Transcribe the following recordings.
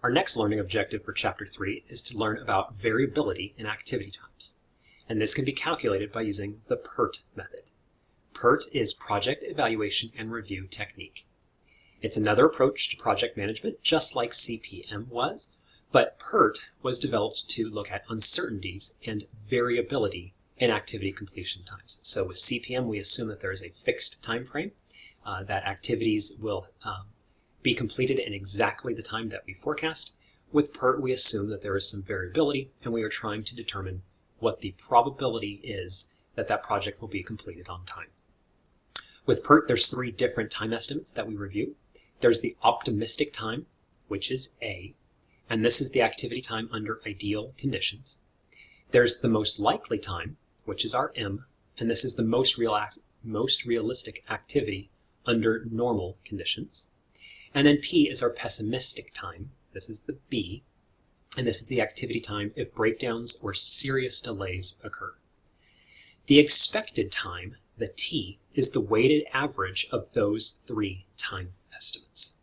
Our next learning objective for Chapter 3 is to learn about variability in activity times. And this can be calculated by using the PERT method. PERT is Project Evaluation and Review Technique. It's another approach to project management, just like CPM was, but PERT was developed to look at uncertainties and variability in activity completion times. So with CPM, we assume that there is a fixed time frame, that activities will be completed in exactly the time that we forecast. With PERT, we assume that there is some variability, and we are trying to determine what the probability is that that project will be completed on time. With PERT, there's three different time estimates that we review. There's the optimistic time, which is A, and this is the activity time under ideal conditions. There's the most likely time, which is our M, and this is the most realistic activity under normal conditions. And then P is our pessimistic time. This is the B, and this is the activity time if breakdowns or serious delays occur. The expected time, the T, is the weighted average of those three time estimates.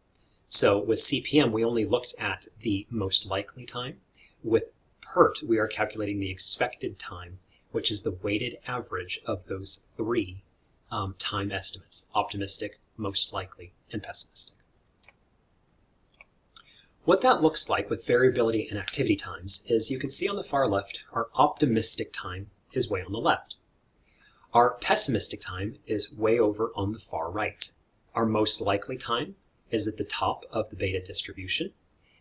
So with CPM, we only looked at the most likely time. With PERT, we are calculating the expected time, which is the weighted average of those three time estimates: optimistic, most likely, and pessimistic. What that looks like with variability in activity times is you can see on the far left, our optimistic time is way on the left. Our pessimistic time is way over on the far right. Our most likely time is at the top of the beta distribution,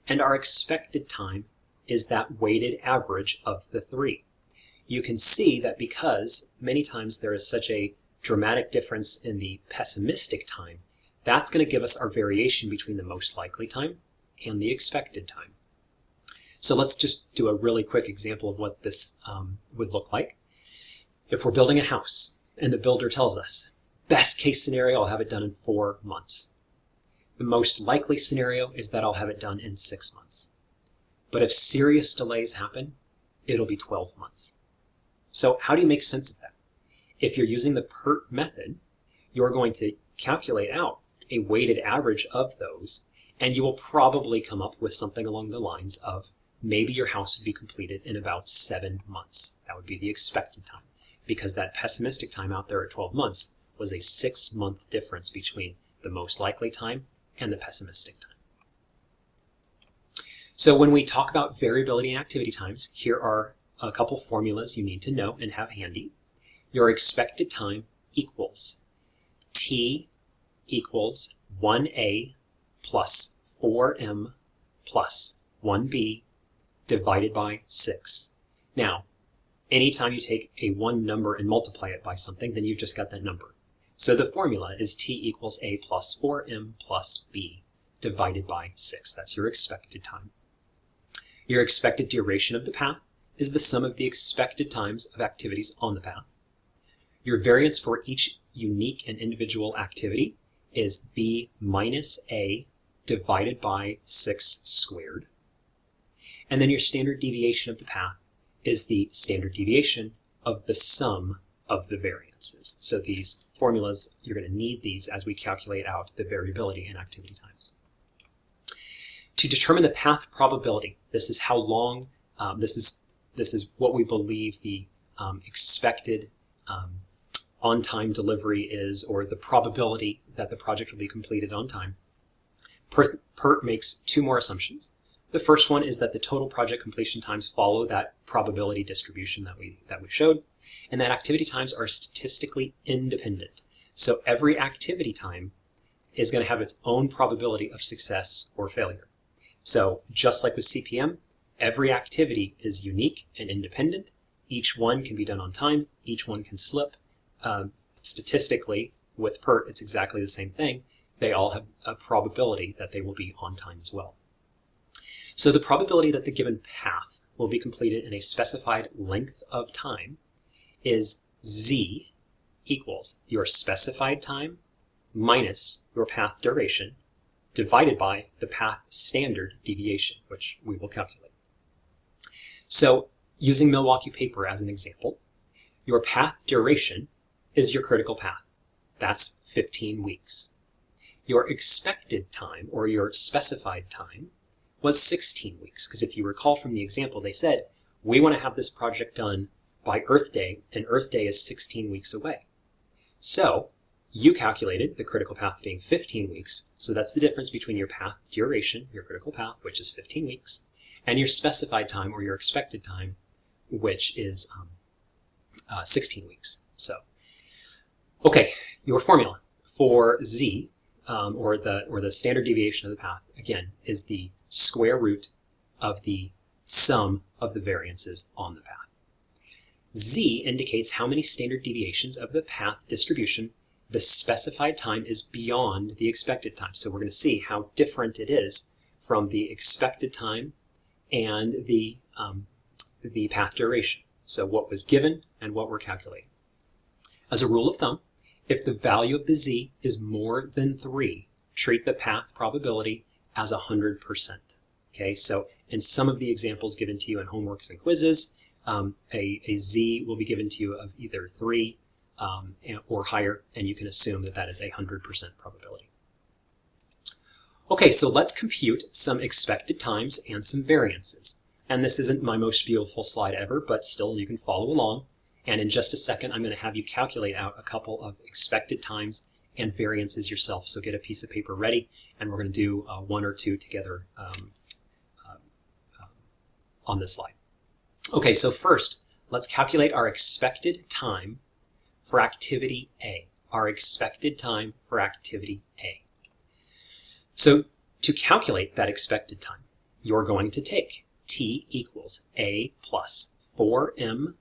and our expected time is that weighted average of the three. You can see that because many times there is such a dramatic difference in the pessimistic time, that's going to give us our variation between the most likely time and the expected time. So let's just do a really quick example of what this would look like. If we're building a house and the builder tells us, best case scenario, I'll have it done in 4 months. The most likely scenario is that I'll have it done in 6 months. But if serious delays happen, it'll be 12 months. So how do you make sense of that? If you're using the PERT method, you're going to calculate out a weighted average of those, and you will probably come up with something along the lines of maybe your house would be completed in about 7 months. That would be the expected time, because that pessimistic time out there at 12 months was a 6-month difference between the most likely time and the pessimistic time. So when we talk about variability in activity times, here are a couple formulas you need to know and have handy. Your expected time equals T equals 1A plus 4M plus 1B divided by 6. Now, anytime you take a one number and multiply it by something, then you've just got that number. So the formula is T equals A plus 4M plus B divided by 6. That's your expected time. Your expected duration of the path is the sum of the expected times of activities on the path. Your variance for each unique and individual activity is B minus A divided by 6 squared. And then your standard deviation of the path is the standard deviation of the sum of the variances. So these formulas, you're going to need these as we calculate out the variability in activity times. To determine the path probability, this is how long, this is what we believe the expected on-time delivery is, or the probability that the project will be completed on time. PERT makes 2 more assumptions. The first one is that the total project completion times follow that probability distribution that we showed, and that activity times are statistically independent. So every activity time is going to have its own probability of success or failure. So just like with CPM, every activity is unique and independent. Each one can be done on time. Each one can slip. Statistically, with PERT, it's exactly the same thing. They all have a probability that they will be on time as well. So the probability that the given path will be completed in a specified length of time is Z equals your specified time minus your path duration divided by the path standard deviation, which we will calculate. So using Milwaukee Paper as an example, your path duration is your critical path. That's 15 weeks. Your expected time, or your specified time, was 16 weeks, because if you recall from the example, they said, we want to have this project done by Earth Day, and Earth Day is 16 weeks away. So you calculated the critical path being 15 weeks, so that's the difference between your path duration, your critical path, which is 15 weeks, and your specified time or your expected time, which is 16 weeks. So, okay, your formula for z, or the standard deviation of the path, again, is the square root of the sum of the variances on the path. Z indicates how many standard deviations of the path distribution the specified time is beyond the expected time. So we're going to see how different it is from the expected time and the path duration. So what was given and what we're calculating. As a rule of thumb, if the value of the z is more than 3, treat the path probability as 100%. Okay, so in some of the examples given to you in homeworks and quizzes, a z will be given to you of either 3 or higher, and you can assume that that is a 100% probability. Okay, so let's compute some expected times and some variances. And this isn't my most beautiful slide ever, but still you can follow along. And in just a second, I'm going to have you calculate out a couple of expected times and variances yourself. So get a piece of paper ready, and we're going to do one or two together on this slide. Okay, so first, let's calculate our expected time for activity A. Our expected time for activity A. So to calculate that expected time, you're going to take t equals A plus 4m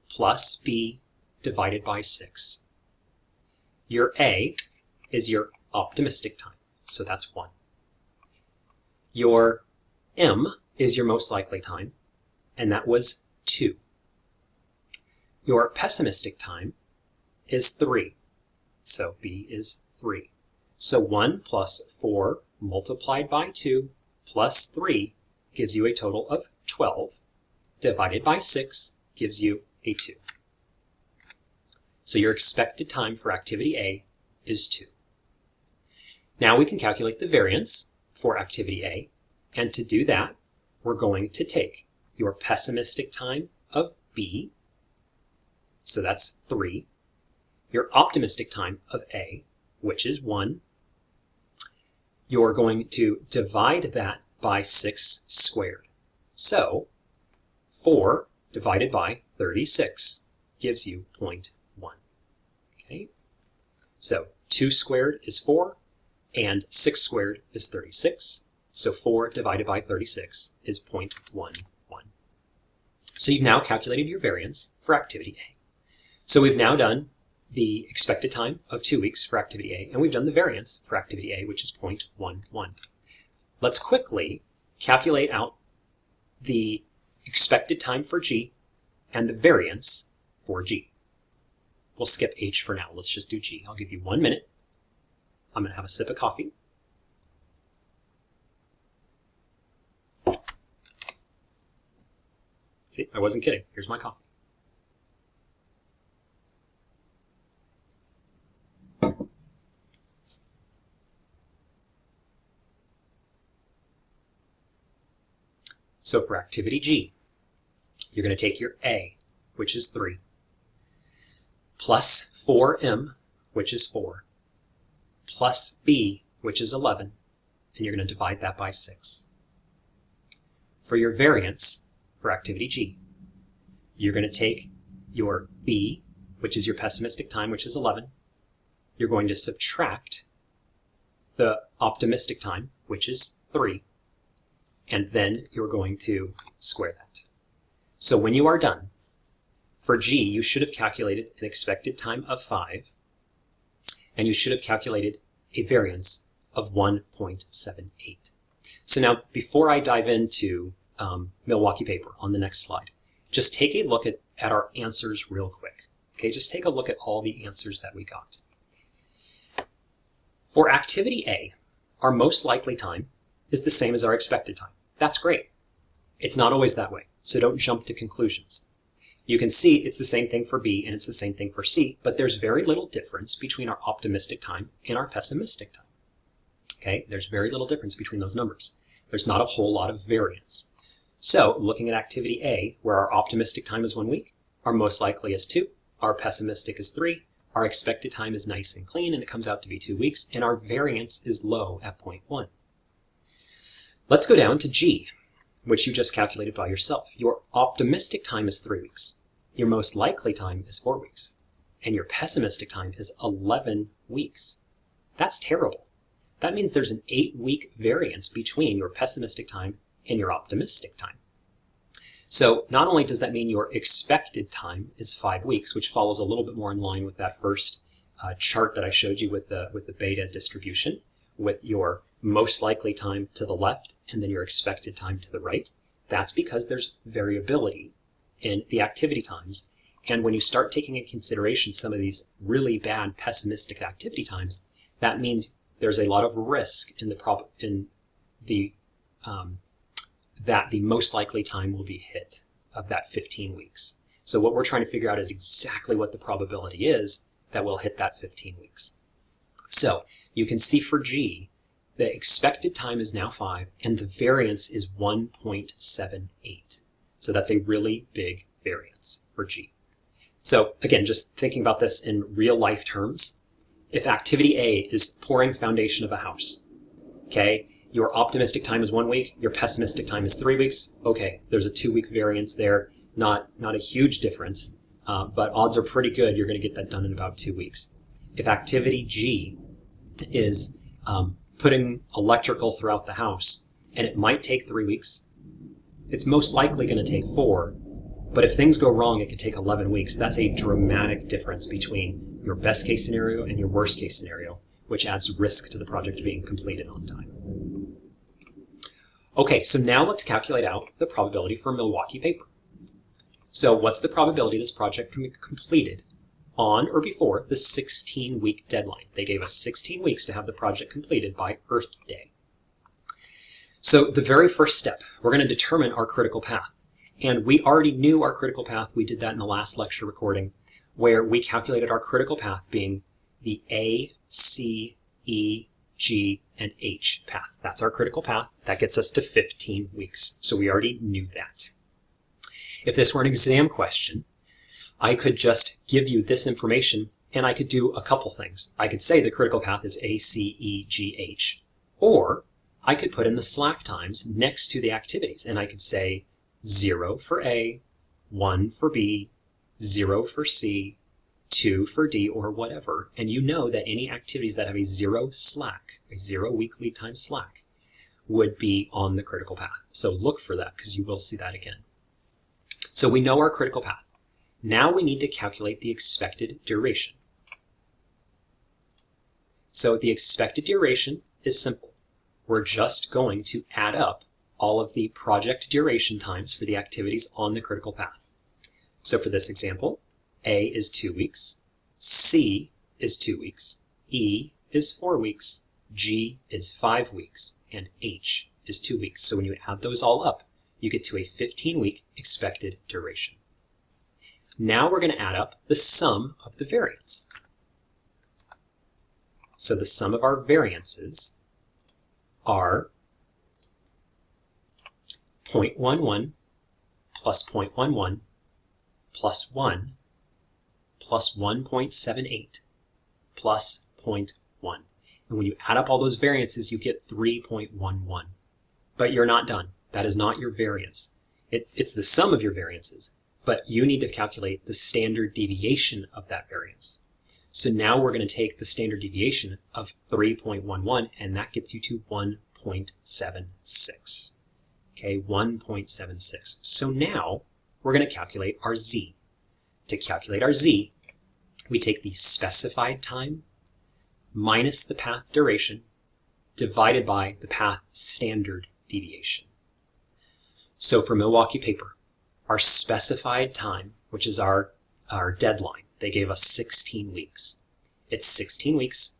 plus b divided by 6. Your A is your optimistic time, so that's 1. Your m is your most likely time, and that was 2. Your pessimistic time is 3, so b is 3. So 1 plus 4 multiplied by 2 plus 3 gives you a total of 12, divided by 6 gives you a 2. So your expected time for activity A is 2. Now we can calculate the variance for activity A, and to do that, we're going to take your pessimistic time of B, so that's 3, your optimistic time of A, which is 1. You're going to divide that by 6 squared. So 4 divided by 36 gives you 0.1. Okay, so 2 squared is 4, and 6 squared is 36. So 4 divided by 36 is 0.11. So you've now calculated your variance for activity A. So we've now done the expected time of 2 weeks for activity A, and we've done the variance for activity A, which is 0.11. Let's quickly calculate out the expected time for G and the variance for G. We'll skip H for now. Let's just do G. I'll give you 1 minute. I'm going to have a sip of coffee. See, I wasn't kidding. Here's my coffee. So for activity G, you're going to take your A, which is 3, plus 4m, which is 4, plus B, which is 11, and you're going to divide that by 6. For your variance for activity G, you're going to take your B, which is your pessimistic time, which is 11. You're going to subtract the optimistic time, which is 3. And then you're going to square that. So when you are done, for G, you should have calculated an expected time of 5, and you should have calculated a variance of 1.78. So now, before I dive into Milwaukee Paper on the next slide, just take a look at our answers real quick. Okay, just take a look at all the answers that we got. For activity A, our most likely time is the same as our expected time. That's great. It's not always that way, so don't jump to conclusions. You can see it's the same thing for B and it's the same thing for C, but there's very little difference between our optimistic time and our pessimistic time. Okay, there's very little difference between those numbers. There's not a whole lot of variance. So looking at activity A, where our optimistic time is 1 week, our most likely is 2, our pessimistic is 3, our expected time is nice and clean and it comes out to be 2 weeks, and our variance is low at 0.1. Let's go down to G, which you just calculated by yourself. Your optimistic time is 3 weeks. Your most likely time is 4 weeks. And your pessimistic time is 11 weeks. That's terrible. That means there's an 8-week variance between your pessimistic time and your optimistic time. So not only does that mean your expected time is 5 weeks, which follows a little bit more in line with that first chart that I showed you with the beta distribution, with your most likely time to the left and then your expected time to the right. That's because there's variability in the activity times. And when you start taking into consideration some of these really bad pessimistic activity times, that means there's a lot of risk in that the most likely time will be hit of that 15 weeks. So what we're trying to figure out is exactly what the probability is that we'll hit that 15 weeks. So you can see for G, the expected time is now 5 and the variance is 1.78. So that's a really big variance for G. So again, just thinking about this in real life terms, if activity A is pouring foundation of a house, okay, your optimistic time is 1 week, your pessimistic time is 3 weeks, okay, there's a 2-week variance there, not a huge difference, but odds are pretty good you're going to get that done in about 2 weeks. If activity G is putting electrical throughout the house, and it might take 3 weeks, it's most likely going to take 4, but if things go wrong, it could take 11 weeks. That's a dramatic difference between your best case scenario and your worst case scenario, which adds risk to the project being completed on time. Okay, so now let's calculate out the probability for Milwaukee Paper. So what's the probability this project can be completed on or before the 16-week deadline? They gave us 16 weeks to have the project completed by Earth Day. So the very first step, we're going to determine our critical path. And we already knew our critical path. We did that in the last lecture recording, where we calculated our critical path being the A, C, E, G, and H path. That's our critical path. That gets us to 15 weeks. So we already knew that. If this were an exam question, I could just give you this information and I could do a couple things. I could say the critical path is A, C, E, G, H. Or I could put in the slack times next to the activities and I could say 0 for A, 1 for B, 0 for C, 2 for D, or whatever. And you know that any activities that have a 0 slack, a 0-week lead time slack, would be on the critical path. So look for that because you will see that again. So we know our critical path. Now we need to calculate the expected duration. So the expected duration is simple. We're just going to add up all of the project duration times for the activities on the critical path. So for this example, A is 2 weeks, C is 2 weeks, E is 4 weeks, G is 5 weeks, and H is 2 weeks. So when you add those all up, you get to a 15-week expected duration. Now we're going to add up the sum of the variance. So the sum of our variances are 0.11 plus 0.11 plus 1 plus 1.78 plus 0.1. And when you add up all those variances, you get 3.11. But you're not done. That is not your variance. It's the sum of your variances, but you need to calculate the standard deviation of that variance. So now we're going to take the standard deviation of 3.11, and that gets you to 1.76. Okay, 1.76. So now we're going to calculate our z. To calculate our z, we take the specified time minus the path duration divided by the path standard deviation. So for Milwaukee Paper, our specified time, which is our deadline, they gave us 16 weeks. It's 16 weeks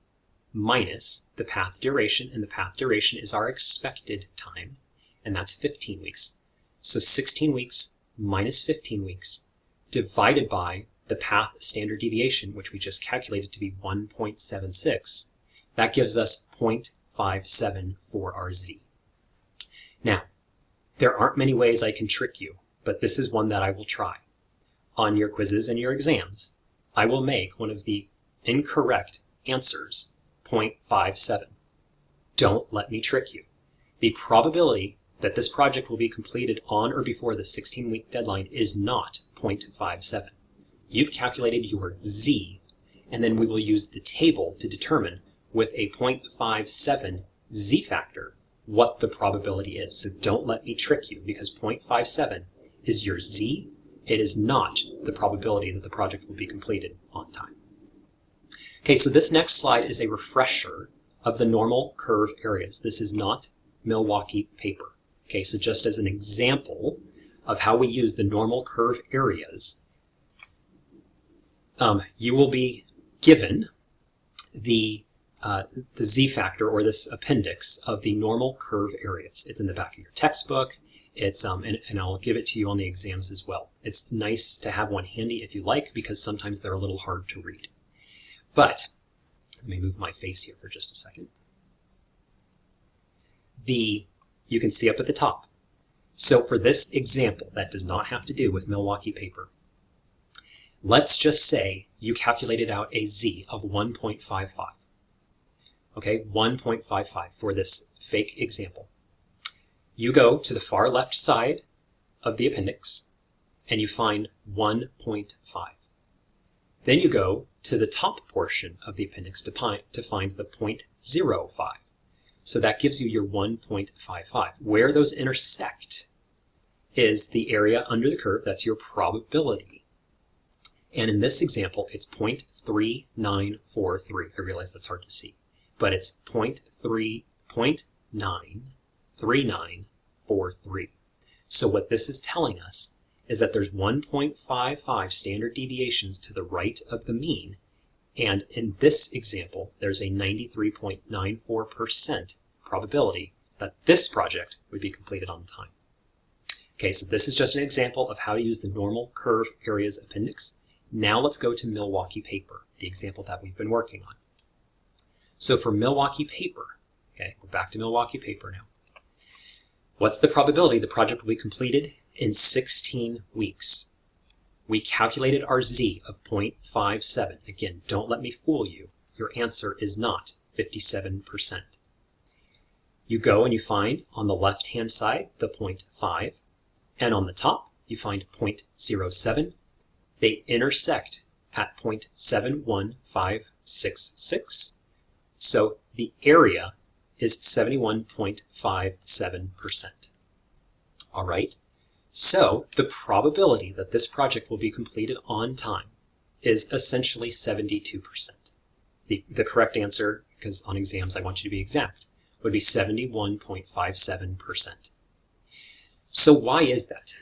minus the path duration, and the path duration is our expected time, and that's 15 weeks. So 16 weeks minus 15 weeks divided by the path standard deviation, which we just calculated to be 1.76, that gives us 0.57 for our z. Now, there aren't many ways I can trick you, but this is one that I will try. On your quizzes and your exams, I will make one of the incorrect answers 0.57. Don't let me trick you. The probability that this project will be completed on or before the 16-week deadline is not 0.57. You've calculated your z, and then we will use the table to determine with a 0.57 z factor what the probability is. So don't let me trick you, because 0.57 is your z. It is not the probability that the project will be completed on time. Okay, so this next slide is a refresher of the normal curve areas. This is not Milwaukee Paper. Okay, so just as an example of how we use the normal curve areas, you will be given the z factor, or this appendix of the normal curve areas. It's in the back of your textbook. It's and I'll give it to you on the exams as well. It's nice to have one handy if you like, because sometimes they're a little hard to read. But let me move my face here for just a second. You can see up at the top. So for this example, that does not have to do with Milwaukee Paper. Let's just say you calculated out a z of 1.55. Okay, 1.55 for this fake example. You go to the far left side of the appendix and you find 1.5. Then you go to the top portion of the appendix to find the 0.05. So that gives you your 1.55. Where those intersect is the area under the curve. That's your probability. And in this example, it's 0.3943. I realize that's hard to see, but it's 0.3943. So what this is telling us is that there's 1.55 standard deviations to the right of the mean. And in this example, there's a 93.94% probability that this project would be completed on time. Okay, so this is just an example of how to use the normal curve areas appendix. Now let's go to Milwaukee Paper, the example that we've been working on. So for Milwaukee Paper, okay, we're back to Milwaukee Paper now. What's the probability the project will be completed in 16 weeks? We calculated our z of 0.57. Again, don't let me fool you. Your answer is not 57%. You go and you find on the left-hand side the 0.5, and on the top you find 0.07. They intersect at 0.71566. So the area is 71.57%. All right. So the probability that this project will be completed on time is essentially 72%. The correct answer, because on exams I want you to be exact, would be 71.57%. So why is that?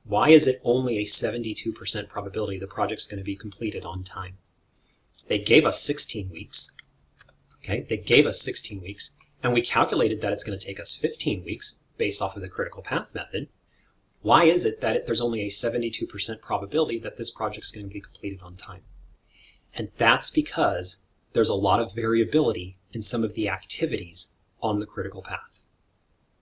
Why is it only a 72% probability the project's going to be completed on time? They gave us 16 weeks. Okay, they gave us 16 weeks, and we calculated that it's going to take us 15 weeks based off of the critical path method. Why is it that there's only a 72% probability that this project's going to be completed on time? And that's because there's a lot of variability in some of the activities on the critical path.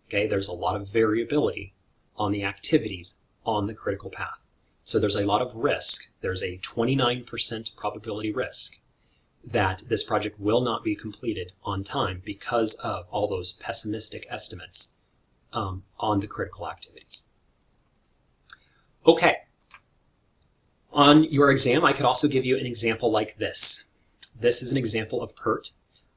Okay, there's a lot of variability on the activities on the critical path. So there's a lot of risk. There's a 29% probability risk that this project will not be completed on time because of all those pessimistic estimates on the critical activities. Okay, on your exam, I could also give you an example like this. This is an example of PERT.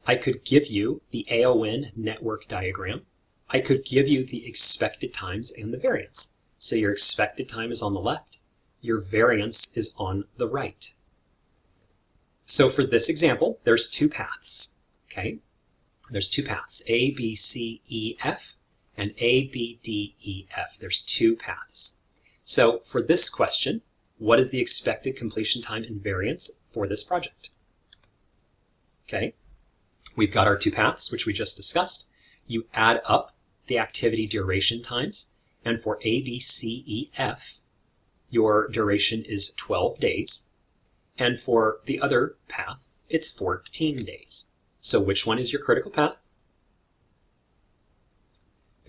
I could give you the AON network diagram. I could give you the expected times and the variance. So your expected time is on the left, your variance is on the right. So for this example, there's two paths, okay? There's two paths, A, B, C, E, F, and A, B, D, E, F. There's two paths. So for this question, what is the expected completion time and variance for this project? Okay, we've got our two paths, which we just discussed. You add up the activity duration times, and for A, B, C, E, F, your duration is 12 days, and for the other path, it's 14 days. So which one is your critical path?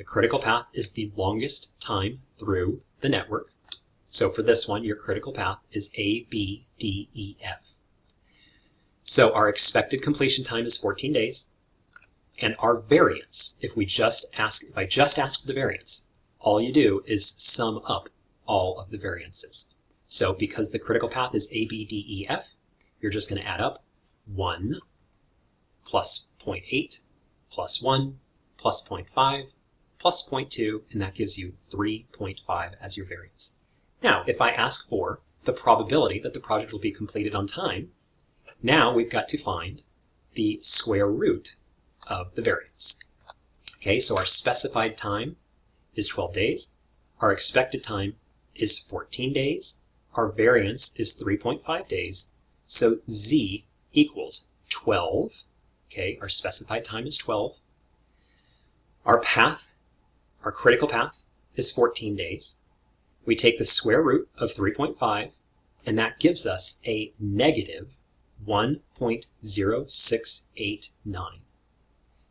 The critical path is the longest time through the network. So for this one, your critical path is A, B, D, E, F. So our expected completion time is 14 days. And our variance, if I just ask for the variance, all you do is sum up all of the variances. So because the critical path is A, B, D, E, F, you're just going to add up 1 plus 0.8 plus 1 plus 0.5 plus 0.2, and that gives you 3.5 as your variance. Now, if I ask for the probability that the project will be completed on time, now we've got to find the square root of the variance. Okay, so our specified time is 12 days. Our expected time is 14 days. Our variance is 3.5 days. So Z equals 12. Okay, our specified time is 12. Our path, our critical path, is 14 days. We take the square root of 3.5, and that gives us a negative 1.0689.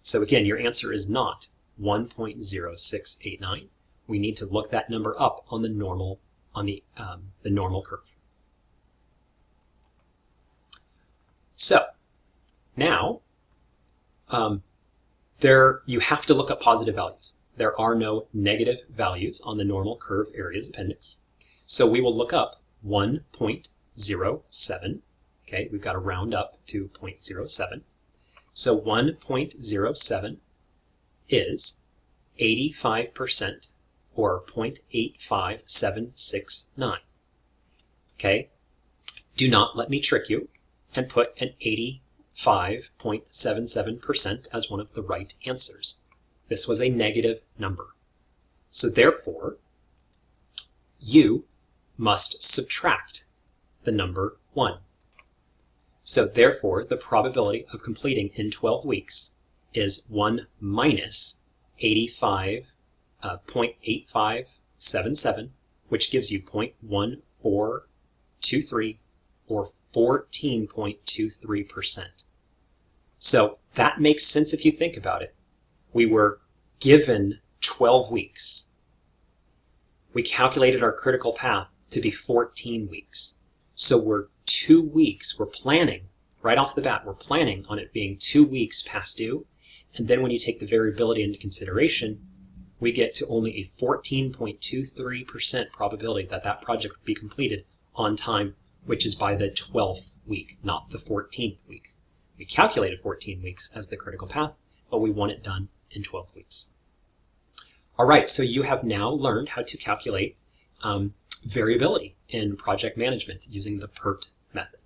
So again, your answer is not 1.0689. We need to look that number up on the normal curve. So now you have to look up positive values. There are no negative values on the normal curve areas appendix. So we will look up 1.07. Okay, we've got to round up to 0.07. So 1.07 is 85%, or 0.85769. Okay, do not let me trick you and put an 85.77% as one of the right answers. This was a negative number. So therefore, you must subtract the number 1. So therefore, the probability of completing in 12 weeks is 1 minus 0.8577, which gives you 0.1423, or 14.23%. So that makes sense if you think about it. We were given 12 weeks. We calculated our critical path to be 14 weeks. So we're 2 weeks, we're planning, right off the bat, we're planning on it being 2 weeks past due. And then when you take the variability into consideration, we get to only a 14.23% probability that that project will be completed on time, which is by the 12th week, not the 14th week. We calculated 14 weeks as the critical path, but we want it done in 12 weeks. All right, so you have now learned how to calculate variability in project management using the PERT method.